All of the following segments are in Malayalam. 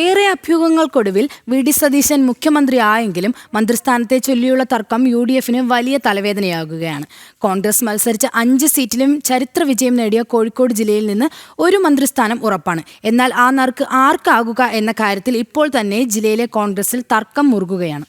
ഏറെ അഭ്യൂഹങ്ങൾക്കൊടുവിൽ വി.ഡി. സതീശൻ മുഖ്യമന്ത്രിയായെങ്കിലും മന്ത്രിസ്ഥാനത്തെ ചൊല്ലിയുള്ള തർക്കം യു.ഡി.എഫിന് വലിയ തലവേദനയാകുകയാണ്. കോൺഗ്രസ് മത്സരിച്ച 5 സീറ്റിലും ചരിത്ര വിജയം നേടിയ കോഴിക്കോട് ജില്ലയിൽ നിന്ന് ഒരു മന്ത്രിസ്ഥാനം ഉറപ്പാണ്. എന്നാൽ ആ നറുക്ക് ആർക്കാകുക എന്ന കാര്യത്തിൽ ഇപ്പോൾ തന്നെ ജില്ലയിലെ കോൺഗ്രസിൽ തർക്കം മുറുകുകയാണ്.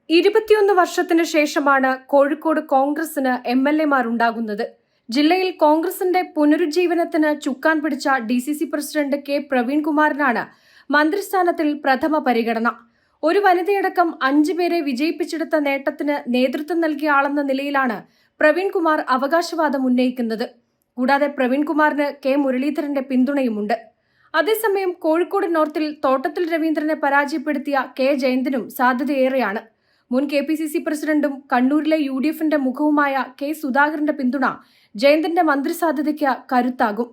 21 വർഷത്തിന് ശേഷമാണ് കോഴിക്കോട് കോൺഗ്രസിന് MLA-മാരുണ്ടാകുന്നത്. ജില്ലയിൽ കോൺഗ്രസിന്റെ പുനരുജ്ജീവനത്തിന് ചുക്കാൻ പിടിച്ച DCC പ്രസിഡന്റ് K. പ്രവീൺകുമാറിനാണ് മന്ത്രിസ്ഥാനത്തിൽ പ്രഥമ പരിഗണന. ഒരു വനിതയടക്കം 5 പേരെ വിജയിപ്പിച്ചെടുത്ത നേട്ടത്തിന് നേതൃത്വം നൽകിയ ആളെന്ന നിലയിലാണ് പ്രവീൺകുമാർ അവകാശവാദം ഉന്നയിക്കുന്നത്. കൂടാതെ പ്രവീൺകുമാറിന് K. മുരളീധരന്റെ പിന്തുണയുമുണ്ട്. അതേസമയം കോഴിക്കോട് നോർത്തിൽ തോട്ടത്തിൽ രവീന്ദ്രനെ പരാജയപ്പെടുത്തിയ K. ജയന്തനും സാധ്യതയേറെയാണ്. മുൻ KPCC പ്രസിഡന്റും കണ്ണൂരിലെ UDF-ന്റെ മുഖവുമായ K. സുധാകരന്റെ പിന്തുണ ജയന്തന്റെ മന്ത്രിസാധ്യതയ്ക്ക് കരുത്താകും.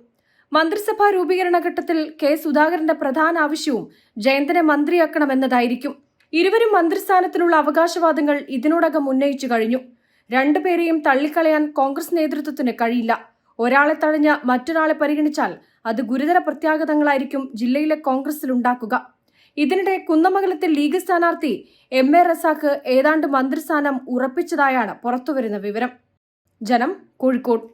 മന്ത്രിസഭാ രൂപീകരണ ഘട്ടത്തിൽ K. സുധാകരന്റെ പ്രധാന ആവശ്യവും ജയന്തനെ മന്ത്രിയാക്കണമെന്നതായിരിക്കും. ഇരുവരും മന്ത്രിസ്ഥാനത്തിനുള്ള അവകാശവാദങ്ങൾ ഇതിനോടകം ഉന്നയിച്ചു കഴിഞ്ഞു. രണ്ടുപേരെയും തള്ളിക്കളയാൻ കോൺഗ്രസ് നേതൃത്വത്തിന് കഴിയില്ല. ഒരാളെ തഴഞ്ഞ് മറ്റൊരാളെ പരിഗണിച്ചാൽ അത് ഗുരുതര പ്രത്യാഘാതങ്ങളായിരിക്കും ജില്ലയിലെ കോൺഗ്രസിൽ ഉണ്ടാക്കുക. ഇതിനിടെ കുന്നമംഗലത്തിൽ ലീഗ് സ്ഥാനാർത്ഥി MA റസാഖ് ഏതാണ്ട് മന്ത്രിസ്ഥാനം ഉറപ്പിച്ചതായാണ് പുറത്തുവരുന്ന വിവരം. ജനം, കോഴിക്കോട്.